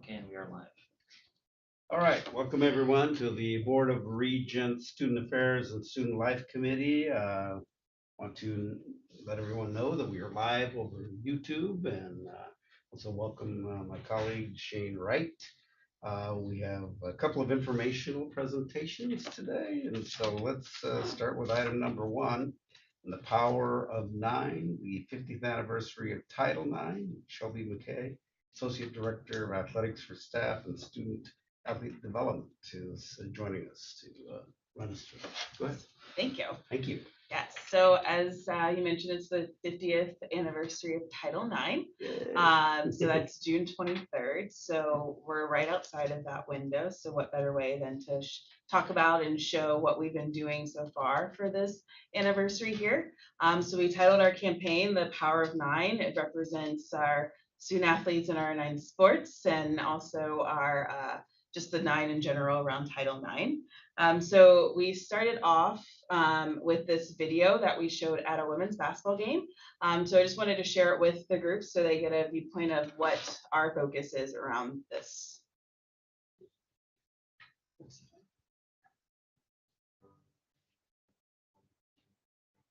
Spokane, we are live. All right, welcome everyone to the Board of Regents Student Affairs and Student Life Committee. Want to let everyone know that we are live over YouTube, and also welcome my colleague Shane Wright. We have a couple of informational presentations today, and so let's start with item number one, the Power of Nine, the 50th anniversary of Title IX. Shelby McKay, Associate Director of Athletics for Staff and Student Athlete Development, is joining us to run us through. Go ahead. Thank you. Thank you. Yes, so as you mentioned, it's the 50th anniversary of Title IX. So that's June 23rd. So we're right outside of that window. So what better way than to talk about and show what we've been doing so far for this anniversary here. So we titled our campaign The Power of Nine. It represents our student athletes in our 9 sports and also our just the 9 in general around Title IX. So we started off with this video that we showed at a women's basketball game. So I just wanted to share it with the group so they get a viewpoint of what our focus is around this.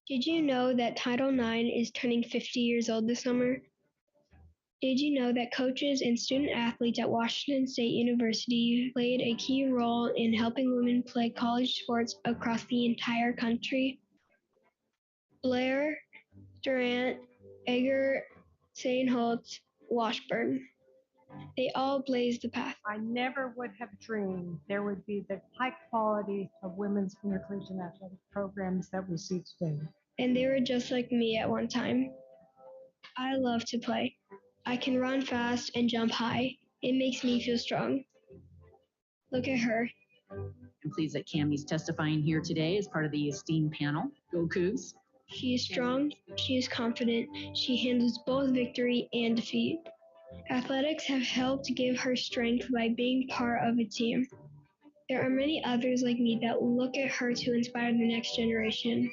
Did you know that Title IX is turning 50 years old this summer? Did you know that coaches and student athletes at Washington State University played a key role in helping women play college sports across the entire country? Blair, Durant, Egger, Sainholtz, Washburn. They all blazed the path. I never would have dreamed there would be the high quality of women's intercollegiate athletic programs that we see today. And they were just like me at one time. I love to play. I can run fast and jump high. It makes me feel strong. Look at her. I'm pleased that Cammie's testifying here today as part of the esteemed panel. Go Cougs. She is strong, she is confident, she handles both victory and defeat. Athletics have helped give her strength by being part of a team. There are many others like me that look at her to inspire the next generation.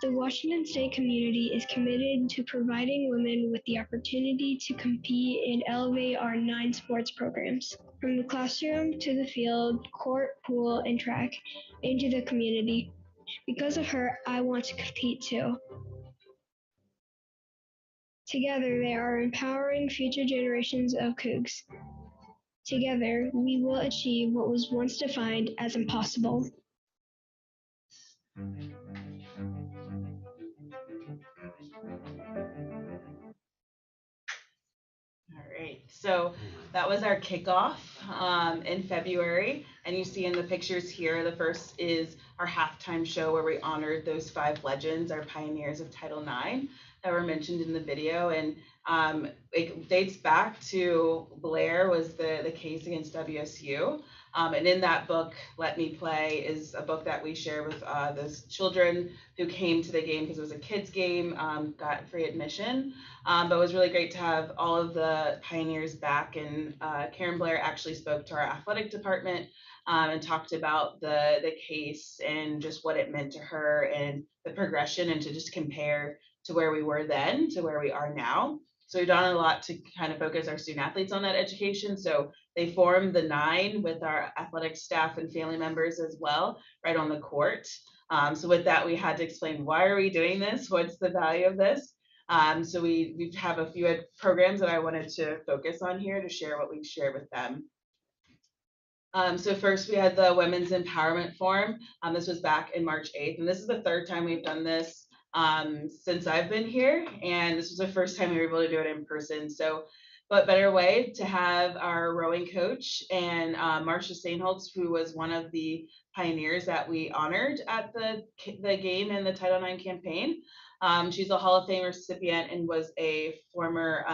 The Washington State community is committed to providing women with the opportunity to compete and elevate our 9 sports programs. From the classroom to the field, court, pool, and track, into the community. Because of her, I want to compete too. Together, they are empowering future generations of Cougs. Together, we will achieve what was once defined as impossible. All right, so that was our kickoff in February, and you see in the pictures here, the first is our halftime show where we honored those 5 legends, our pioneers of Title IX that were mentioned in the video, and it dates back to Blair was the case against WSU, and in that book, Let Me Play is a book that we share with those children who came to the game because it was a kids game, got free admission. But it was really great to have all of the pioneers back, and Karen Blair actually spoke to our athletic department and talked about the case and just what it meant to her and the progression, and to just compare to where we were then to where we are now. So we've done a lot to kind of focus our student athletes on that education. So they formed the 9 with our athletic staff and family members as well, right on the court. So with that, we had to explain, why are we doing this? What's the value of this? So we have a few programs that I wanted to focus on here to share what we shared with them. So first we had the Women's Empowerment Forum. This was back in March 8th, and this is the 3rd time we've done this since I've been here, and this was the first time we were able to do it in person. So what better way to have our rowing coach and Marcia Sainholtz, who was one of the pioneers that we honored at the game in the Title IX campaign. She's a Hall of Fame recipient and was a former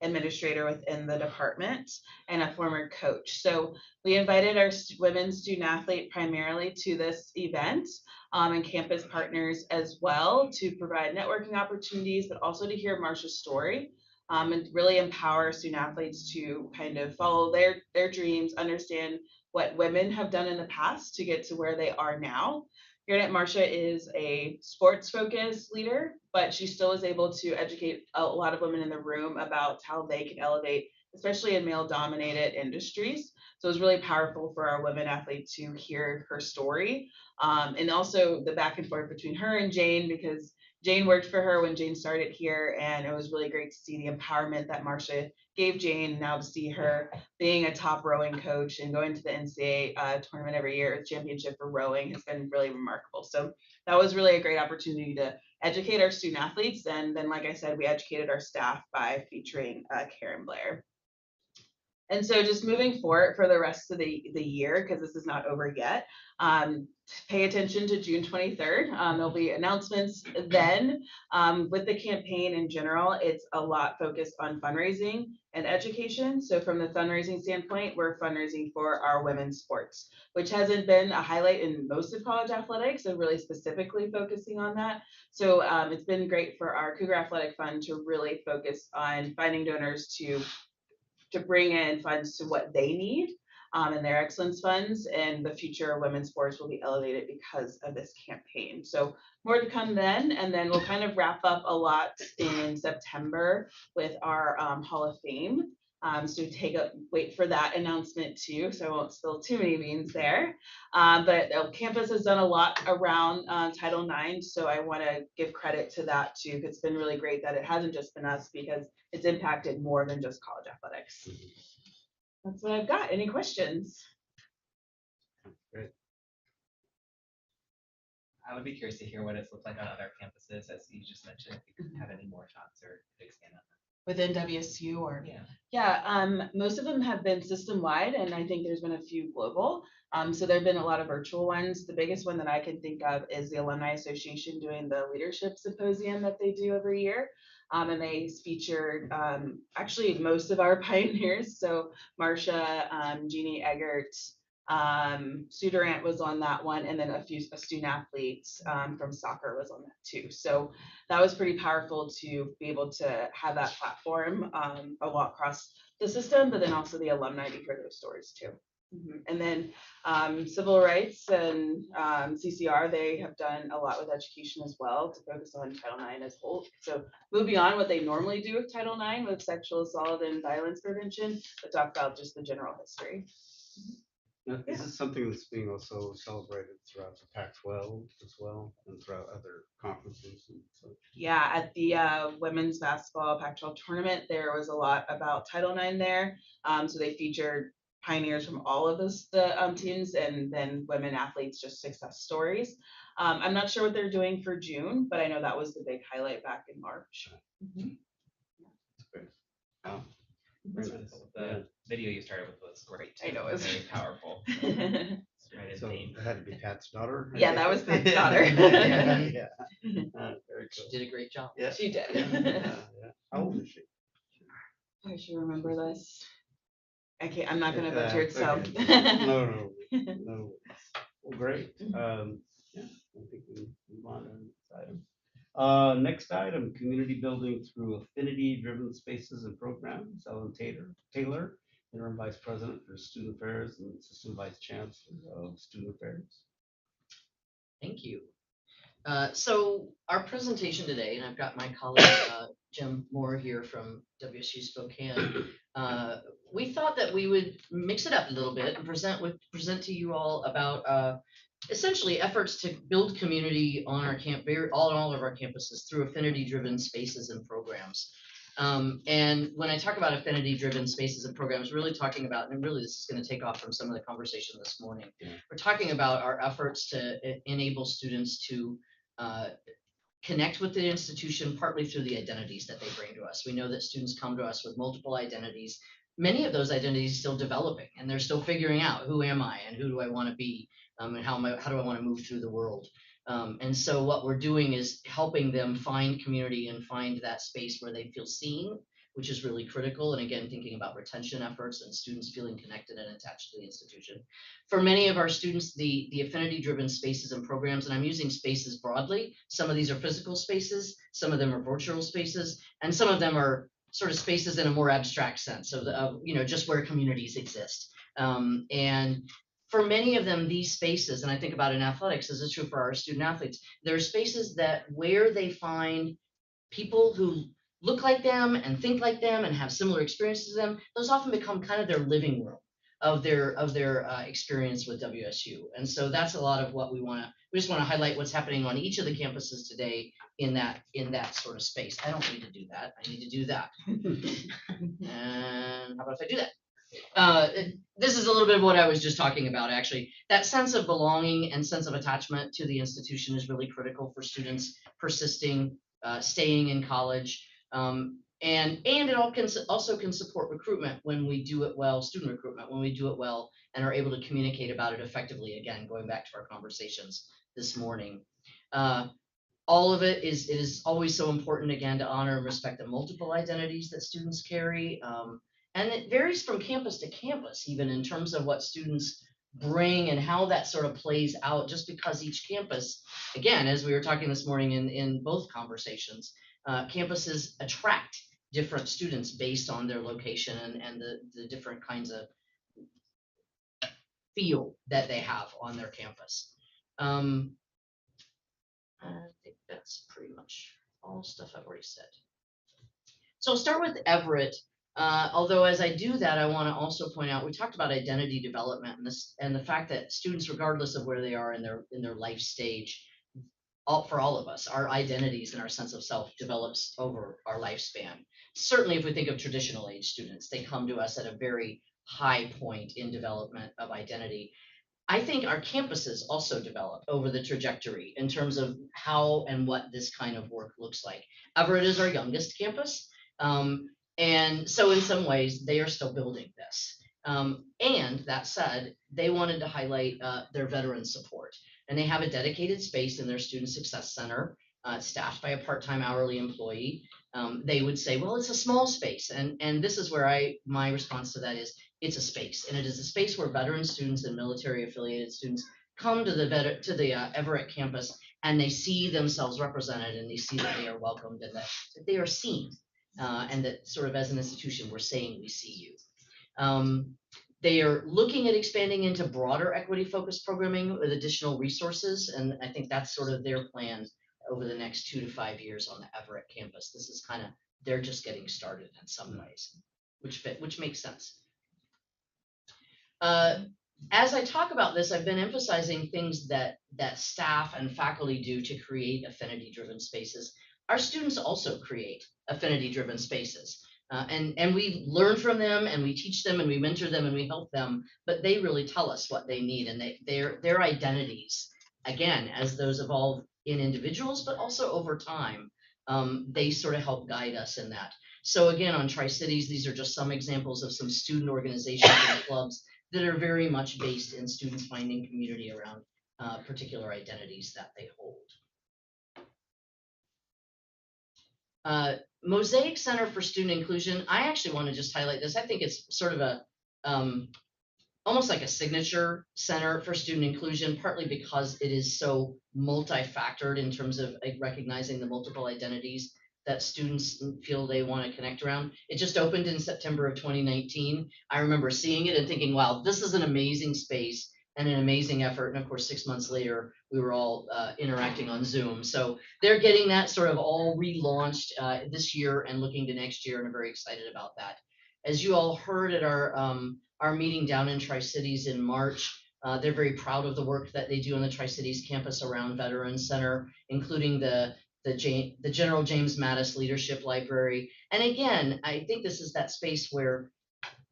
administrator within the department and a former coach. So we invited our women's student athlete primarily to this event and campus partners as well to provide networking opportunities, but also to hear Marcia's story and really empower student athletes to kind of follow their dreams, understand what women have done in the past to get to where they are now. Here, Marcia is a sports-focused leader, but she still is able to educate a lot of women in the room about how they can elevate, especially in male-dominated industries. So it was really powerful for our women athletes to hear her story, and also the back and forth between her and Jane, because Jane worked for her when Jane started here, and it was really great to see the empowerment that Marcia gave Jane. Now to see her being a top rowing coach and going to the NCAA tournament every year, championship for rowing, has been really remarkable. So that was really a great opportunity to educate our student athletes. And then, like I said, we educated our staff by featuring Karen Blair. And so just moving forward for the rest of the year, because this is not over yet, pay attention to June 23rd. There'll be announcements then. With the campaign in general, it's a lot focused on fundraising and education. So from the fundraising standpoint, we're fundraising for our women's sports, which hasn't been a highlight in most of college athletics, so really specifically focusing on that. So it's been great for our Cougar Athletic Fund to really focus on finding donors to bring in funds to what they need, and their excellence funds, and the future of women's sports will be elevated because of this campaign. So more to come then, and then we'll kind of wrap up a lot in September with our Hall of Fame. So wait for that announcement too, so I won't spill too many beans there. But campus has done a lot around Title IX, so I want to give credit to that too, because it's been really great that it hasn't just been us, because it's impacted more than just college athletics. That's what I've got. Any questions? Great. I would be curious to hear what it's looked like on other campuses, as you just mentioned, if you have any more thoughts or could expand on that. Within WSU or? Yeah. Yeah, most of them have been system-wide, and I think there's been a few global. So there have been a lot of virtual ones. The biggest one that I can think of is the Alumni Association doing the leadership symposium that they do every year. And they featured actually most of our pioneers. So Marcia, Jeannie Eggert, Sue Durant was on that one, and then a few student athletes from soccer was on that too. So that was pretty powerful to be able to have that platform a lot across the system, but then also the alumni to hear those stories too. And then civil rights and CCR, they have done a lot with education as well to focus on Title IX as a whole. So move beyond what they normally do with Title IX with sexual assault and violence prevention, but talk about just the general history. Now, this is something that's being also celebrated throughout the Pac-12 as well, and throughout other conferences and so. Yeah, at the women's basketball Pac-12 tournament, there was a lot about Title IX there. So they featured pioneers from all of the teams, and then women athletes, just success stories. I'm not sure what they're doing for June, but I know that was the big highlight back in March. That's great. Wow. That's Very really nice. cool. The video you started with was great too. I know, it was very powerful. Right in So theme. it had to be Pat's daughter. I Yeah, guess. that was Pat's daughter. Yeah. Very cool. She did a great job. Yeah. She did. Yeah. How old is she? I should remember this. I'm not gonna butcher it, so. Okay. No. Well, great. Yeah, I think we can move on to the next item. Next item, community building through affinity-driven spaces and programs. Ellen Taylor, interim vice president for student affairs and assistant vice chancellor of student affairs. Thank you. So our presentation today, and I've got my colleague Jim Moore here from WSU Spokane. We thought that we would mix it up a little bit and present to you all about essentially efforts to build community on our all of our campuses through affinity-driven spaces and programs. And when I talk about affinity-driven spaces and programs, we're really talking about, and really this is going to take off from some of the conversation this morning. Yeah. We're talking about our efforts to enable students to connect with the institution, partly through the identities that they bring to us. We know that students come to us with multiple identities. Many of those identities still developing, and they're still figuring out who am I and who do I want to be, and how do I want to move through the world. And so what we're doing is helping them find community and find that space where they feel seen, which is really critical. And again, thinking about retention efforts and students feeling connected and attached to the institution. For many of our students, the affinity-driven spaces and programs, and I'm using spaces broadly, some of these are physical spaces, some of them are virtual spaces, and some of them are sort of spaces in a more abstract sense of just where communities exist. And for many of them, these spaces, and I think about in athletics, this is true for our student athletes, there are spaces that where they find people who look like them and think like them and have similar experiences as them, those often become kind of their living room of their experience with WSU. And so that's a lot of what we just want to highlight what's happening on each of the campuses today in that sort of space. I don't need to do that. I need to do that. And how about if I do that? This is a little bit of what I was just talking about, actually. That sense of belonging and sense of attachment to the institution is really critical for students persisting, staying in college. And it also can support recruitment when we do it well, student recruitment, when we do it well and are able to communicate about it effectively. Again, going back to our conversations this morning. All of it is always so important, again, to honor and respect the multiple identities that students carry. And it varies from campus to campus, even in terms of what students bring and how that sort of plays out, just because each campus, again, as we were talking this morning in both conversations, campuses attract different students based on their location and the different kinds of feel that they have on their campus. I think that's pretty much all stuff I've already said. So I'll start with Everett. Although as I do that, I want to also point out, we talked about identity development and the fact that students, regardless of where they are in their life stage, for all of us, our identities and our sense of self develops over our lifespan. Certainly, if we think of traditional age students, they come to us at a very high point in development of identity. I think our campuses also develop over the trajectory in terms of how and what this kind of work looks like. Everett is our youngest campus. And so in some ways, they are still building this. And that said, they wanted to highlight their veteran support. And they have a dedicated space in their Student Success Center, staffed by a part-time hourly employee. They would say, well, it's a small space. And this is where my response to that is, it's a space. And it is a space where veteran students and military-affiliated students come to the Everett campus, and they see themselves represented, and they see that they are welcomed and that they are seen. And that sort of as an institution, we're saying we see you. They are looking at expanding into broader equity-focused programming with additional resources, and I think that's sort of their plan over the next 2 to 5 years on the Everett campus. This is kind of, they're just getting started in some ways, which makes sense. As I talk about this, I've been emphasizing things that staff and faculty do to create affinity-driven spaces. Our students also create affinity-driven spaces. And we learn from them, and we teach them, and we mentor them, and we help them, but they really tell us what they need, and their identities, again, as those evolve in individuals, but also over time, they sort of help guide us in that. So again, on Tri-Cities, these are just some examples of some student organizations and clubs that are very much based in students finding community around particular identities that they hold. Mosaic Center for Student Inclusion, I actually want to just highlight this. I think it's sort of a almost like a signature center for student inclusion, partly because it is so multi-factored in terms of recognizing the multiple identities that students feel they want to connect around. It just opened in September of 2019. I remember seeing it and thinking, wow, this is an amazing space and an amazing effort. And of course, 6 months later, we were all interacting on Zoom. So they're getting that sort of all relaunched this year and looking to next year, and I'm very excited about that. As you all heard at our meeting down in Tri-Cities in March, they're very proud of the work that they do on the Tri-Cities campus around Veterans Center, including the General James Mattis Leadership Library. And again, I think this is that space where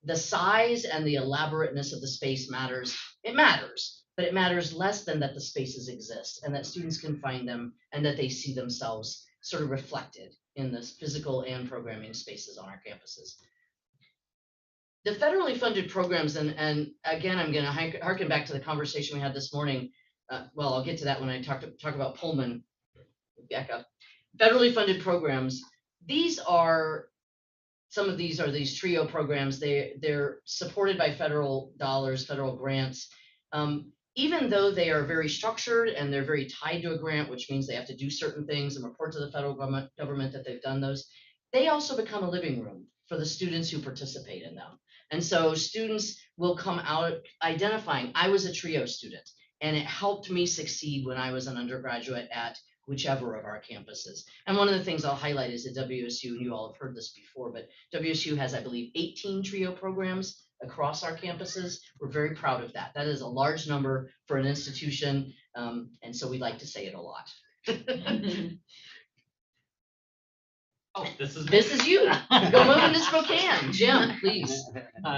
the size and the elaborateness of the space matters. It matters, but it matters less than that the spaces exist and that students can find them and that they see themselves sort of reflected in the physical and programming spaces on our campuses. The federally funded programs, and again, I'm going to harken back to the conversation we had this morning. Well, I'll get to that when I talk about Pullman. Back up. Federally funded programs. Some of these are these TRIO programs. They're supported by federal dollars, federal grants. Even though they are very structured and they're very tied to a grant, which means they have to do certain things and report to the federal government that they've done those, they also become a living room for the students who participate in them. And so students will come out identifying, I was a TRIO student, and it helped me succeed when I was an undergraduate at whichever of our campuses. And one of the things I'll highlight is that WSU, and you all have heard this before, but WSU has, I believe, 18 TRIO programs across our campuses. We're very proud of that. That is a large number for an institution, and so we like to say it a lot. Oh, this is. This is you. Go move into Spokane. Jim, please.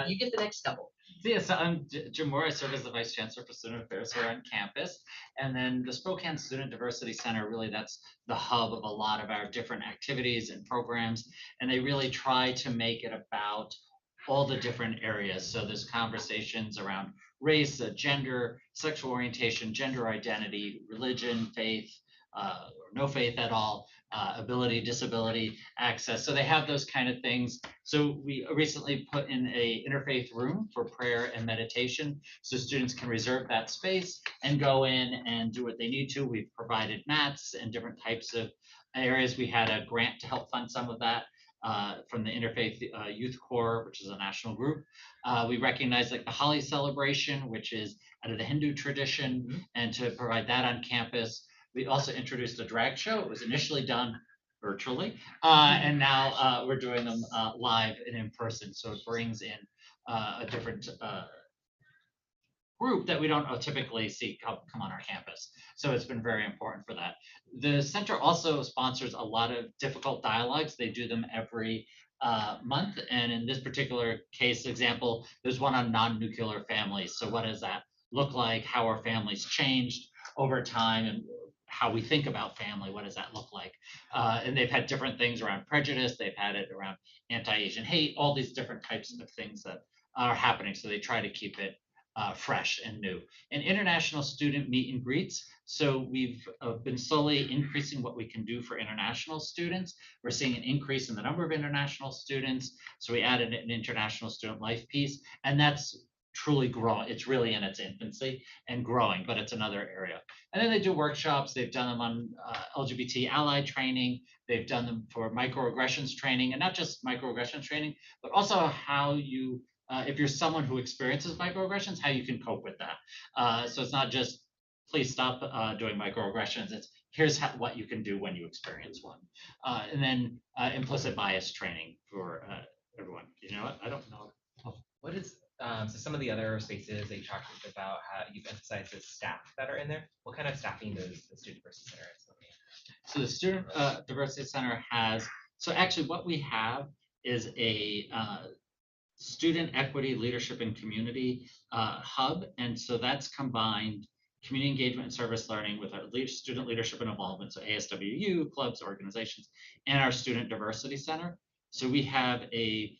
You get the next couple. So yes, I'm Jim Moore. I serve as the Vice Chancellor for Student Affairs here on campus. And then the Spokane Student Diversity Center, really that's the hub of a lot of our different activities and programs. And they really try to make it about all the different areas. So there's conversations around race, gender, sexual orientation, gender identity, religion, faith, or no faith at all, ability, disability, access. So they have those kind of things. So we recently put in a interfaith room for prayer and meditation, so students can reserve that space and go in and do what they need to. We've provided mats and different types of areas. We had a grant to help fund some of that from the Interfaith Youth Corps, which is a national group. We recognize like the Holi celebration, which is out of the Hindu tradition, and to provide that on campus. We also introduced a drag show. It was initially done virtually, and now we're doing them live and in person. So it brings in a different group that we don't typically see come on our campus. So it's been very important for that. The center also sponsors a lot of difficult dialogues. They do them every month. And in this particular case example, there's one on non-nuclear families. So what does that look like? How are families changed over time? And how we think about family, what does that look like? And they've had different things around prejudice. They've had it around anti-Asian hate, all these different types of things that are happening. So they try to keep it fresh and new. And international student meet and greets. So we've been slowly increasing what we can do for international students. We're seeing an increase in the number of international students. So we added an international student life piece, and that's truly growing. It's really in its infancy and growing, but it's another area. And then they do workshops. They've done them on LGBT ally training. They've done them for microaggressions training, and not just microaggressions training, but also how you if you're someone who experiences microaggressions, how you can cope with that. So it's not just please stop doing microaggressions. It's here's what you can do when you experience one. And then implicit bias training for everyone. You know what? I don't know. What is so some of the other spaces that you talked about, how you've emphasized the staff that are in there? What kind of staffing does the Student Diversity Center is looking at? So the Student Diversity Center has, so actually what we have is a student equity, leadership, and community hub. And so that's combined community engagement and service learning with our student leadership and involvement, so ASWU, clubs, organizations, and our Student Diversity Center. So we have a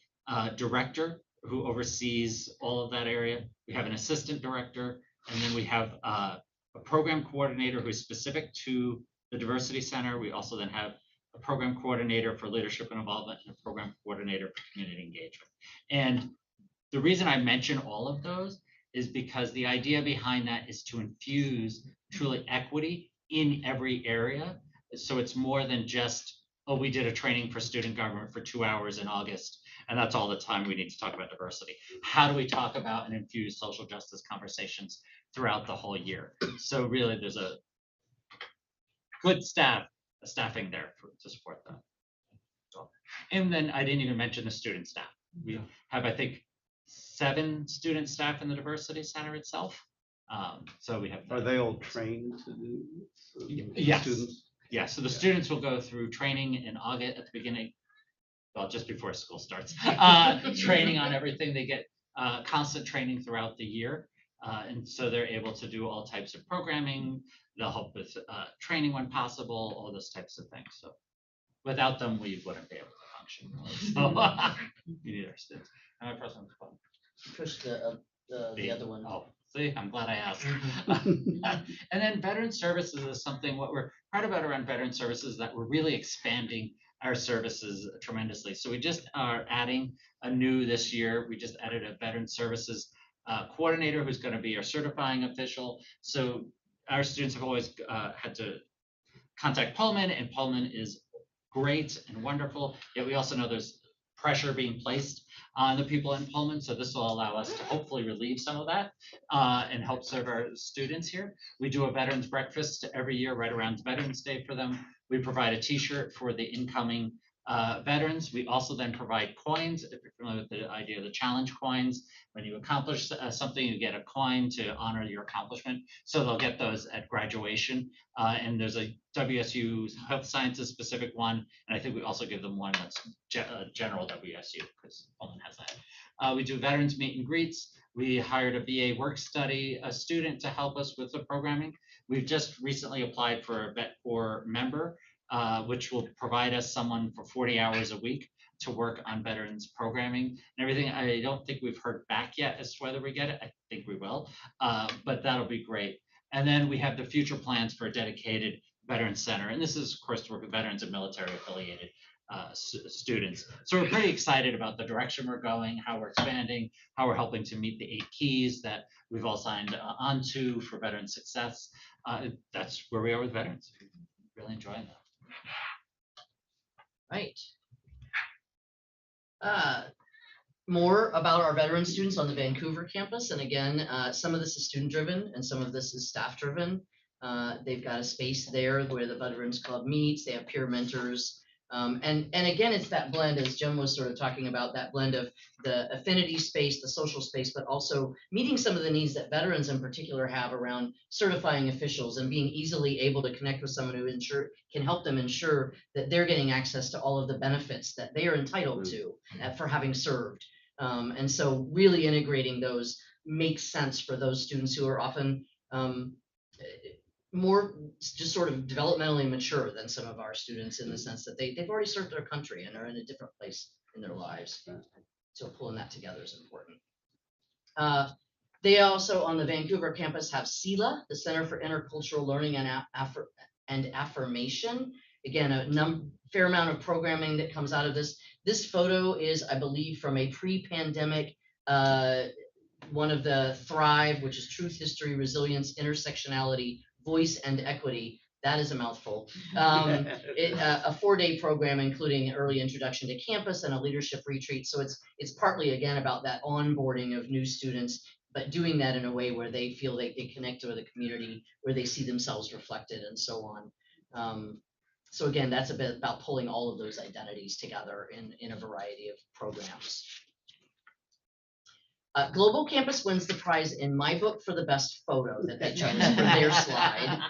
director who oversees all of that area. We have an assistant director, and then we have a program coordinator who is specific to the Diversity Center. We also then have a program coordinator for leadership and involvement and a program coordinator for community engagement. And the reason I mention all of those is because the idea behind that is to infuse truly equity in every area. So it's more than just, oh, we did a training for student government for 2 hours in August, and that's all the time we need to talk about diversity. How do we talk about and infuse social justice conversations throughout the whole year? So really there's a good staffing there to support that. And then I didn't even mention the student staff. We have, I think, 7 student staff in the Diversity Center itself. So we have. Are they all trained to do this? Yes. Students? Yeah, so the students will go through training in August at the beginning, well, just before school starts, training on everything. They get constant training throughout the year. And so they're able to do all types of programming. They'll help with training when possible, all those types of things. So without them, we wouldn't be able to function. So we need our students. And my president's fun. Push the other one. Oh, see, I'm glad I asked. And then veteran services is something, what we're proud about around veteran services is that we're really expanding our services tremendously. So we just are adding a new this year. We just added a veteran services coordinator who's going to be our certifying official. So our students have always had to contact Pullman, and Pullman is great and wonderful. Yet we also know there's pressure being placed on the people in Pullman. So this will allow us to hopefully relieve some of that and help serve our students here. We do a veterans breakfast every year right around Veterans Day for them. We provide a t-shirt for the incoming veterans. We also then provide coins. If you're familiar with the idea of the challenge coins, when you accomplish something, you get a coin to honor your accomplishment. So they'll get those at graduation. And there's a WSU health sciences specific one. And I think we also give them one that's general WSU because Pullman has that. We do veterans meet and greets. We hired a VA work study, a student to help us with the programming. We've just recently applied for a Vet Corps member, which will provide us someone for 40 hours a week to work on veterans programming and everything. I don't think we've heard back yet as to whether we get it. I think we will, but that'll be great. And then we have the future plans for a dedicated veterans center. And this is, of course, to work with veterans and military affiliated students. So we're pretty excited about the direction we're going, how we're expanding, how we're helping to meet the 8 keys that we've all signed onto for veteran success. That's where we are with veterans. Really enjoying that. Right. More about our veteran students on the Vancouver campus. And again, some of this is student driven and some of this is staff driven. They've got a space there where the Veterans Club meets. They have peer mentors. And again, it's that blend, as Jim was sort of talking about, that blend of the affinity space, the social space, but also meeting some of the needs that veterans in particular have around certifying officials and being easily able to connect with someone who can help them ensure that they're getting access to all of the benefits that they are entitled to for having served. And so really integrating those makes sense for those students who are often more just sort of developmentally mature than some of our students in the sense that they've already served their country and are in a different place in their lives. So pulling that together is important. They also on the Vancouver campus have CELA, the Center for Intercultural Learning and Affirmation. Again, a fair amount of programming that comes out of this. This photo is, I believe, from a pre-pandemic one of the Thrive, which is Truth, History, Resilience, Intersectionality, Voice, and Equity. That is a mouthful. A 4-day program including early introduction to campus and a leadership retreat. So it's partly again about that onboarding of new students, but doing that in a way where they feel they connect with the community, where they see themselves reflected and so on. So again, that's a bit about pulling all of those identities together in a variety of programs. Global Campus wins the prize in my book for the best photo that they chose for their slide.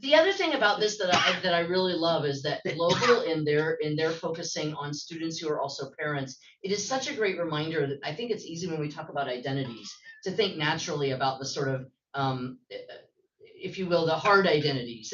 The other thing about this that I really love is that Global in their focusing on students who are also parents, it is such a great reminder that I think it's easy when we talk about identities to think naturally about the sort of if you will, the hard identities.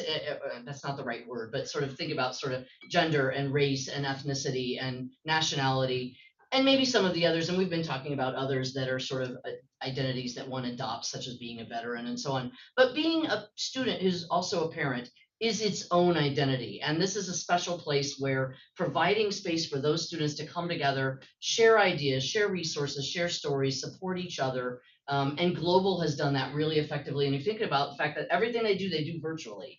That's not the right word, but sort of think about sort of gender and race and ethnicity and nationality. And maybe some of the others, and we've been talking about others that are sort of identities that one adopts, such as being a veteran and so on. But being a student who's also a parent is its own identity. And this is a special place where providing space for those students to come together, share ideas, share resources, share stories, support each other. And Global has done that really effectively. And you think about the fact that everything they do virtually,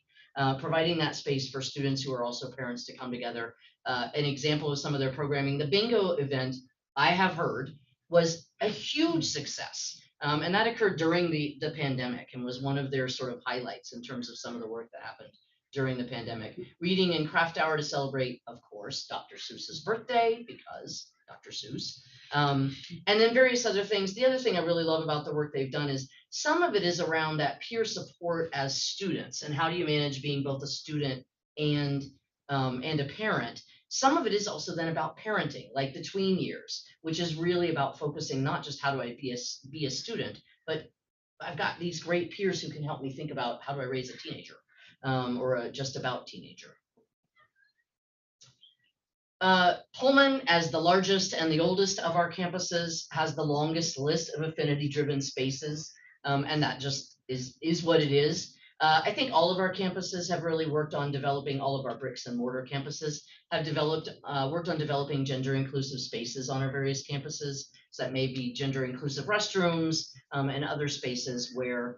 providing that space for students who are also parents to come together. An example of some of their programming, the bingo event, I have heard, was a huge success. And that occurred during the pandemic and was one of their sort of highlights in terms of some of the work that happened during the pandemic. Reading and craft hour to celebrate, of course, Dr. Seuss's birthday, because Dr. Seuss. And then various other things. The other thing I really love about the work they've done is some of it is around that peer support as students and how do you manage being both a student and a parent. Some of it is also then about parenting, like the tween years, which is really about focusing not just how do I be a student, but I've got these great peers who can help me think about how do I raise a teenager or a just about teenager. Pullman, as the largest and the oldest of our campuses, has the longest list of affinity-driven spaces, and that just is what it is. I think all of our campuses have really worked on developing, all of our bricks and mortar campuses have worked on developing gender inclusive spaces on our various campuses. So that may be gender inclusive restrooms and other spaces where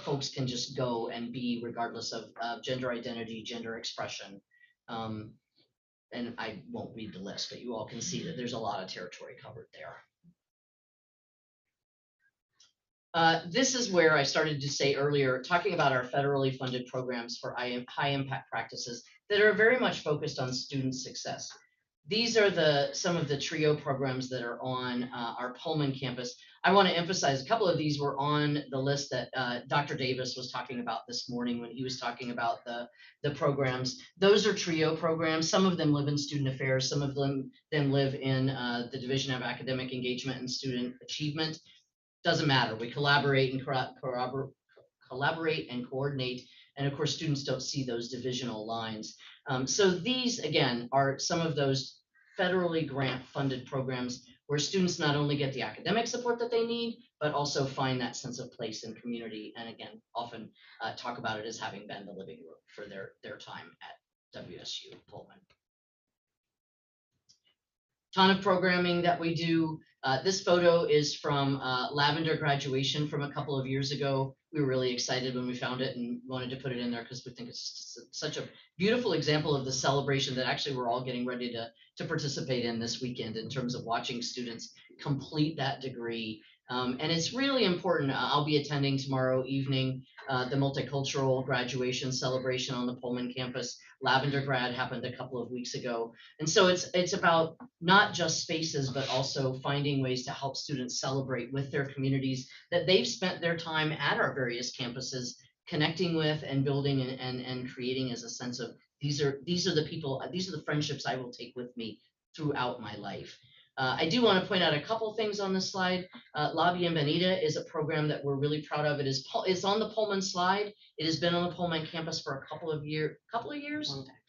folks can just go and be regardless of gender identity, gender expression. and I won't read the list, but you all can see that there's a lot of territory covered there. This is where I started to say earlier, talking about our federally funded programs for high impact practices that are very much focused on student success. These are some of the TRIO programs that are on our Pullman campus. I want to emphasize a couple of these were on the list that Dr. Davis was talking about this morning when he was talking about the programs. Those are TRIO programs. Some of them live in student affairs. Some of them live in the Division of Academic Engagement and Student Achievement. Doesn't matter. We collaborate and coordinate. And of course, students don't see those divisional lines. So these, again, are some of those federally grant funded programs where students not only get the academic support that they need, but also find that sense of place and community. And again, often talk about it as having been the living room for their time at WSU Pullman. Ton of programming that we do. This photo is from Lavender graduation from a couple of years ago. We were really excited when we found it and wanted to put it in there because we think it's such a beautiful example of the celebration that actually we're all getting ready to participate in this weekend in terms of watching students complete that degree. And it's really important. I'll be attending tomorrow evening the multicultural graduation celebration on the Pullman campus. Lavender grad happened a couple of weeks ago. And so it's about not just spaces, but also finding ways to help students celebrate with their communities that they've spent their time at our various campuses connecting with and building and creating as a sense of these are the people, these are the friendships I will take with me throughout my life. I do want to point out a couple things on this slide. La Bienvenida is a program that we're really proud of. It's on the Pullman slide. It has been on the Pullman campus for a couple of years.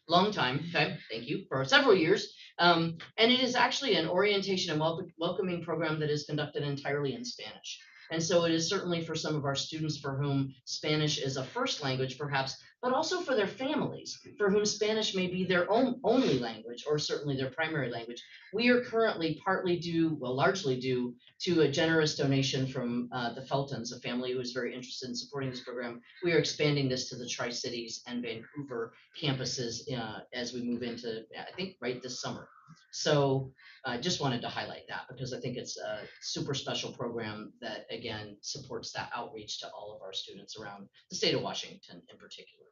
Long time. Okay, thank you. For several years. And it is actually an orientation and welcoming program that is conducted entirely in Spanish. And so it is certainly for some of our students for whom Spanish is a first language, perhaps, but also for their families, for whom Spanish may be their only language, or certainly their primary language. We are currently largely due to a generous donation from the Feltons, a family who is very interested in supporting this program. We are expanding this to the Tri-Cities and Vancouver campuses as we move into, I think, right this summer. So I just wanted to highlight that because I think it's a super special program that, again, supports that outreach to all of our students around the state of Washington in particular,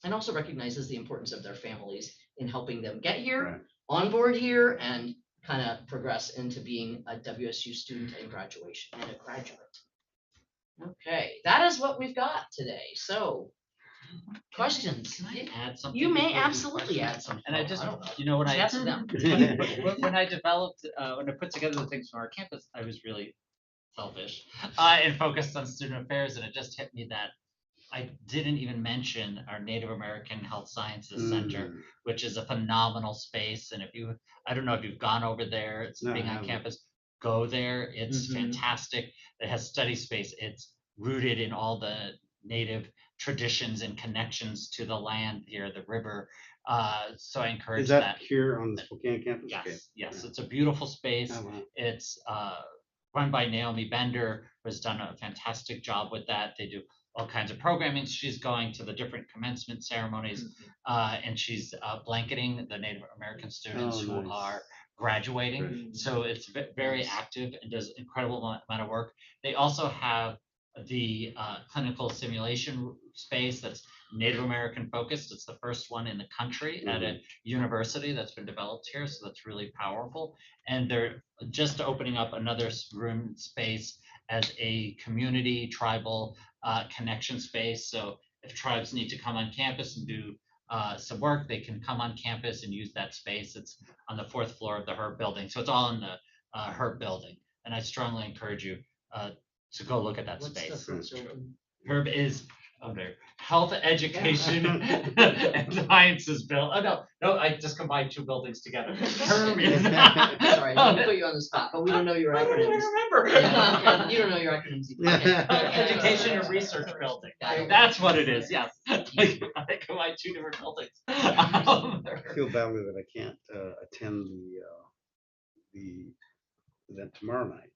and also recognizes the importance of their families in helping them get here, right, on board here, and kind of progress into being a WSU student and graduate. Okay, that is what we've got today. So questions? Can I add something? You may absolutely add something. And I just, don't know. when It's up to them. when I developed, when I put together the things for our campus, I was really selfish and focused on student affairs, and it just hit me that I didn't even mention our Native American Health Sciences Center, which is a phenomenal space. And I don't know if you've gone over there, it's being on campus, go there. It's fantastic. It has study space. It's rooted in all the Native traditions and connections to the land here, the river. So I encourage Is that here on the Spokane campus? Yes, Okay. yes. It's a beautiful space. Oh, wow. It's run by Naomi Bender, who has done a fantastic job with that. They do all kinds of programming. She's going to the different commencement ceremonies, and she's blanketing the Native American students who are graduating. So it's very active and does incredible amount of work. They also have the clinical simulation space that's Native American focused. It's the first one in the country at a university that's been developed here. So that's really powerful. And they're just opening up another room space as a community tribal connection space. So if tribes need to come on campus and do some work, they can come on campus and use that space. It's on the 4th floor of the Herb building. So it's all in the Herb building. And I strongly encourage you to go look at that space. Herb is under health education and sciences bill. Oh no, I just combined two buildings together. Herb is sorry, I didn't put you on the spot, but we don't know your acronyms. I remember. Yeah, you don't know your acracronyms either. Okay. Education and research building. That's what it is. Yes. I combined two different buildings. I feel badly that I can't attend the event tomorrow night.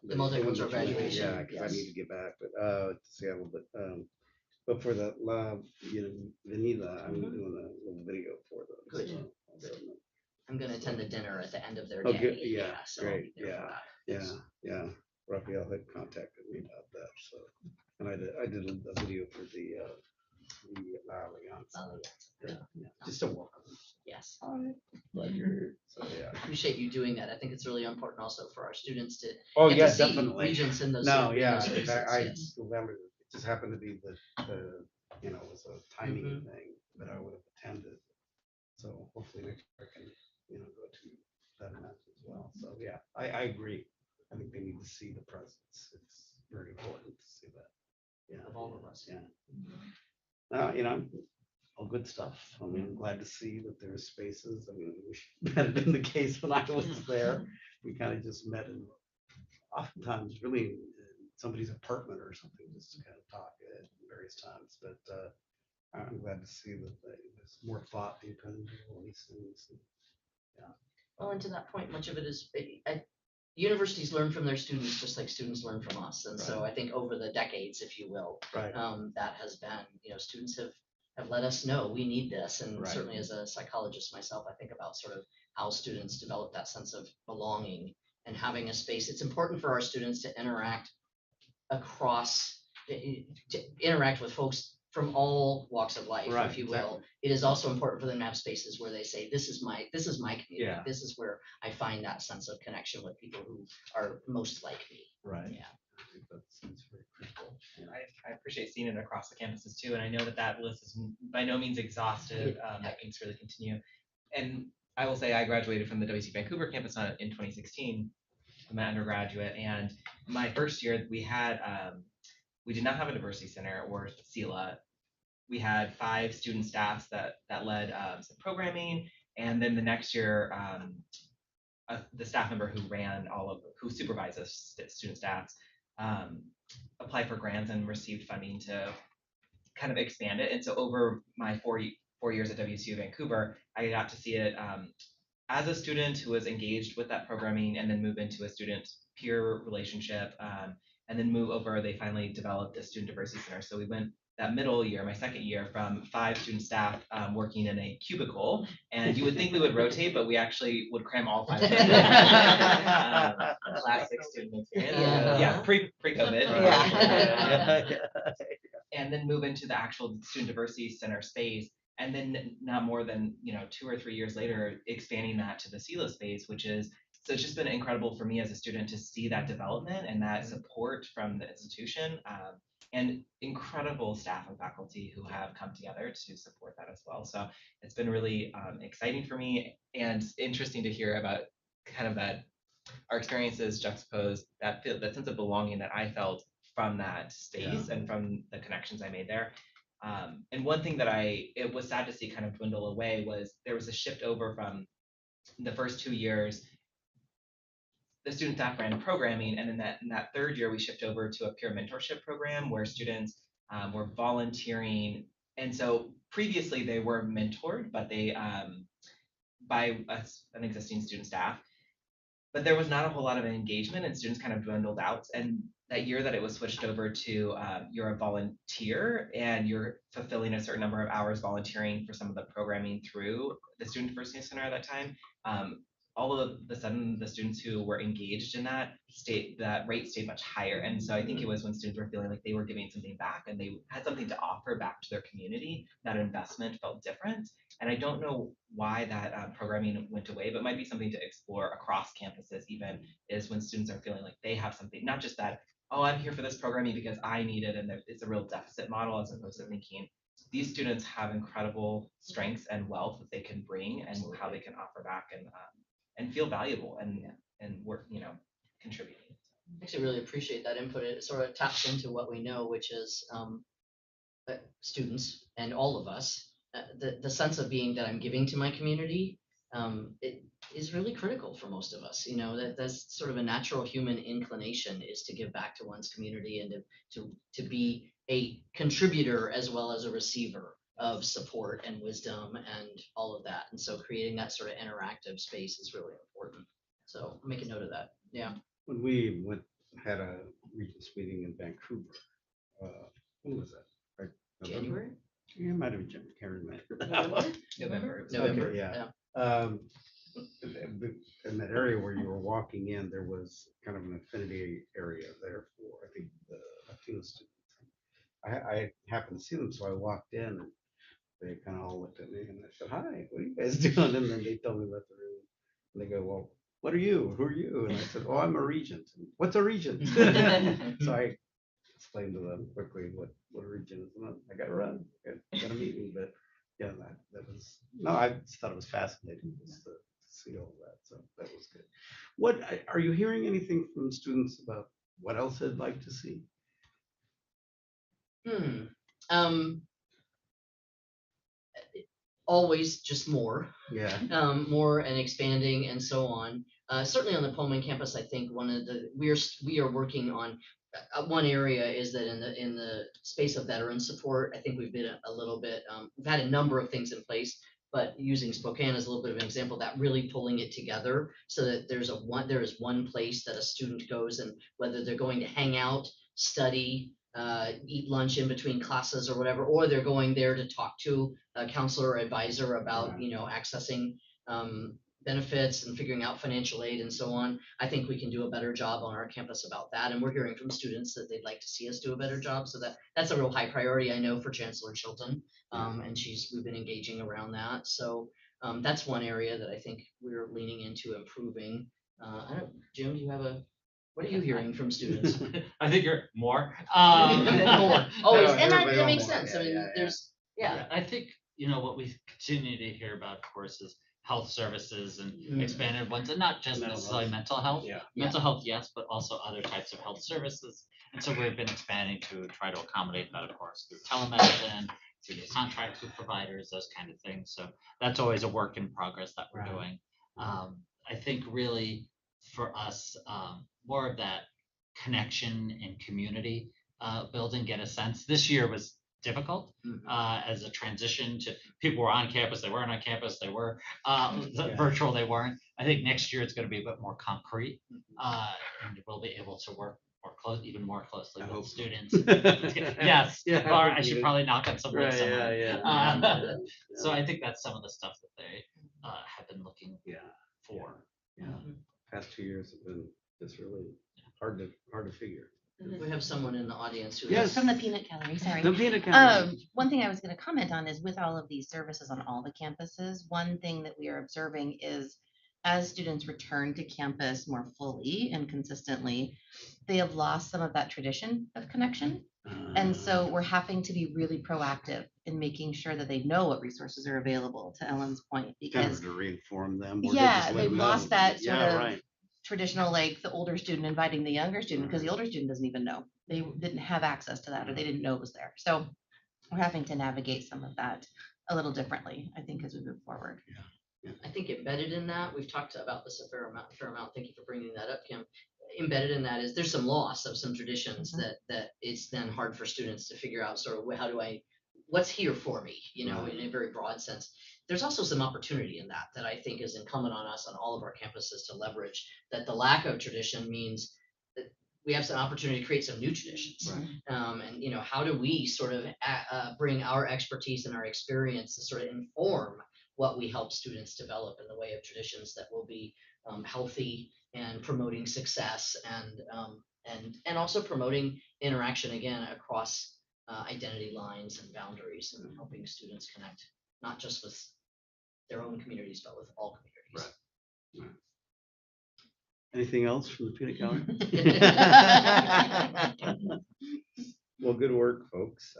The multicultural graduation. Yeah, because I need to get back, to Seattle. But for the La Venida, I'm doing a little video for them. Good. So I'm gonna attend the dinner at the end of their Oh, day. good, yeah, So I'll be great, there for yeah, that. yeah. Raphael had contacted me about that, so, and I did a video for the Alliance. Yeah, just a welcome. Yes. Hi, glad you're here. So, yeah. Appreciate you doing that. I think it's really important also for our students to Oh, get yeah, to see definitely. Regents in those. No, in yeah, those spaces, I yes. remember, it just happened to be the, you know, it was a timing Mhm. thing that I would have attended. So hopefully next year I can, you know, go to that event as well. So, yeah, I agree. I think they need to see the presence. It's very important to see that. Yeah. Of all of us. Yeah. You know, all good stuff. I mean, I'm glad to see that there's spaces. I mean, I wish that had been the case when I was there. We kind of just met in oftentimes really in somebody's apartment or something, just to kind of talk at various times. But I'm glad to see that there's more thought being put into all these things. Well, and to that point, much of it is, universities learn from their students just like students learn from us. And so I think over the decades, if you will, Right. that has been, students have let us know we need this. And Right. certainly as a psychologist myself, I think about sort of how students develop that sense of belonging and having a space. It's important for our students to interact with folks from all walks of life, Right, if you will. exactly. It is also important for them to have spaces where they say, this is my community. Yeah. This is where I find that sense of connection with people who are most like me. Right. Yeah. I think that's very critical. Yeah. I appreciate seeing it across the campuses too, and I know that list is by no means exhaustive. That needs to really continue. And I will say I graduated from the WSU Vancouver campus in 2016, my undergraduate, and my first year we did not have a diversity center or SELA. We had 5 student staffs that led some programming, and then the next year the staff member who supervises student staffs applied for grants and received funding to kind of expand it. And so over my 4 years at WSU Vancouver, I got to see it as a student who was engaged with that programming, and then move into a student peer relationship, and then move over. They finally developed a student diversity center. So we went that middle year, my second year, from 5 student staff working in a cubicle, and you would think we would rotate, but we actually would cram all 5 of them. Classic student experience. Yeah, pre-COVID. Yeah. And then move into the actual student diversity center space. And then not more than 2 or 3 years later, expanding that to the SELA space, so it's just been incredible for me as a student to see that development and that support from the institution, and incredible staff and faculty who have come together to support that as well. So it's been really exciting for me and interesting to hear about kind of that our experiences juxtapose that sense of belonging that I felt from that space and from the connections I made there. And one thing that it was sad to see kind of dwindle away was there was a shift over from the first 2 years. The student staff ran programming, and in that third year, we shift over to a peer mentorship program where students were volunteering. And so previously they were mentored, but they by an existing student staff. But there was not a whole lot of engagement, and students kind of dwindled out. And that year that it was switched over to you're a volunteer and you're fulfilling a certain number of hours volunteering for some of the programming through the Student Diversity Center at that time, all of the sudden the students who were engaged in that rate stayed much higher. And so I think it was when students were feeling like they were giving something back and they had something to offer back to their community, that investment felt different. And I don't know why that programming went away, but might be something to explore across campuses even, is when students are feeling like they have something, not just that, oh, I'm here for this programming because I need it, and it's a real deficit model, as opposed to thinking these students have incredible strengths and wealth that they can bring, and how they can offer back and feel valuable and work, contributing. I actually really appreciate that input. It sort of taps into what we know, which is students and all of us, the sense of being that I'm giving to my community, it is really critical for most of us. That's sort of a natural human inclination, is to give back to one's community and to be a contributor as well as a receiver of support and wisdom and all of that. And so creating that sort of interactive space is really important. So make a note of that. Yeah. When we had a Regents meeting in Vancouver, when was that? Right, November? January? Yeah, it might have been January. Can't remember. November. November. Okay, yeah. In that area where you were walking in, there was kind of an affinity area there for, I think, the Latino students. I happened to see them, so I walked in and they kind of all looked at me and I said, "Hi, what are you guys doing?" And then they told me about the room. And they go, "Well, what are you? Who are you?" And I said, "Oh, I'm a regent." And, "What's a regent?" So I explained to them quickly what a regent is. And I got to run, got a meeting, but yeah, that was, no, I just thought it was fascinating just to see all that. So that was good. What are you hearing anything from students about what else they'd like to see? Um, always just more. Yeah. More and expanding and so on. Certainly on the Pullman campus, I think one of the we are working on one area is that in the space of veteran support, I think we've been a little bit we've had a number of things in place, but using Spokane as a little bit of an example, that really pulling it together so that there is one place that a student goes, and whether they're going to hang out, study, eat lunch in between classes or whatever, or they're going there to talk to a counselor or advisor about, accessing benefits and figuring out financial aid and so on. I think we can do a better job on our campus about that. And we're hearing from students that they'd like to see us do a better job. So that's a real high priority, I know, for Chancellor Chilton. And we've been engaging around that. So that's one area that I think we're leaning into improving. Jim, do you have what are you hearing from students? I think you're more. More. Always, Yeah, and everybody that makes more. sense. I mean, there's I think, what we continue to hear about, of course, is health services and expanded ones, and not just necessarily mental health. Yeah. Mental health, yes, but also other types of health services. And so we've been expanding to try to accommodate that, of course, through telemedicine, through the contracts with providers, those kind of things. So that's always a work in progress that we're doing. I think really for us, more of that connection and community building, get a sense. This year was difficult as a transition to people were on campus, they weren't on campus, they were virtual, they weren't. I think next year it's going to be a bit more concrete, and we'll be able to work even more closely with students. Yes, or I should probably knock on some wood somewhere. So I think that's some of the stuff that they have been looking for. Past 2 years have been just really hard to figure. We have someone in the audience who Yes. is From the peanut gallery, sorry. The peanut gallery. One thing I was going to comment on is with all of these services on all the campuses, one thing that we are observing is as students return to campus more fully and consistently, they have lost some of that tradition of connection. And so we're having to be really proactive in making sure that they know what resources are available, to Ellen's point, because kind of to reinform them. they've lost that sort of right. traditional, like the older student inviting the younger student, because the older student doesn't even know. They didn't have access to that, or they didn't know it was there. So we're having to navigate some of that a little differently, I think, as we move forward. I think embedded in that, we've talked about this a fair amount. Thank you for bringing that up, Kim. Embedded in that is there's some loss of some traditions that it's then hard for students to figure out sort of what's here for me, in a very broad sense. There's also some opportunity in that I think is incumbent on us on all of our campuses to leverage, that the lack of tradition means that we have some opportunity to create some new traditions. And how do we sort of bring our expertise and our experience to sort of inform what we help students develop in the way of traditions that will be healthy and promoting success and also promoting interaction again across identity lines and boundaries, and helping students connect not just with their own communities but with all communities. Right. Anything else from the peanut gallery? Well, good work, folks.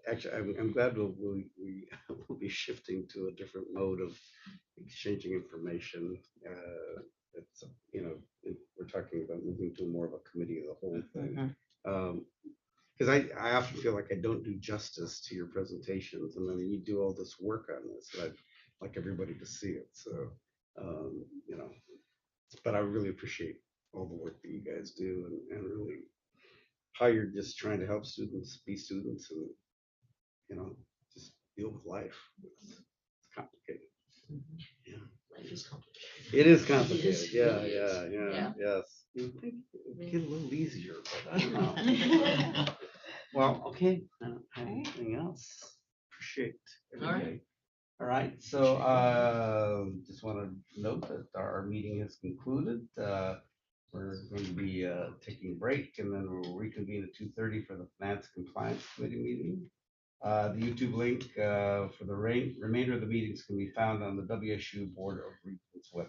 Actually, I'm glad we'll be shifting to a different mode of exchanging information. It's we're talking about moving to more of a committee of the whole thing. Because I often feel like I don't do justice to your presentations, and I mean, you do all this work on this, and I'd like everybody to see it. So, but I really appreciate all the work that you guys do, and really how you're just trying to help students be students, and just deal with life. It's complicated. Life is complicated. It is complicated. It is. Yes. You would think it would get a little easier, but I don't know. Well, okay. Anything else? Appreciate everybody. All right, so just want to note that our meeting has concluded. We're going to be taking a break and then we'll reconvene at 2:30 for the Finance Compliance Committee meeting. The YouTube link for the remainder of the meetings can be found on the WSU Board of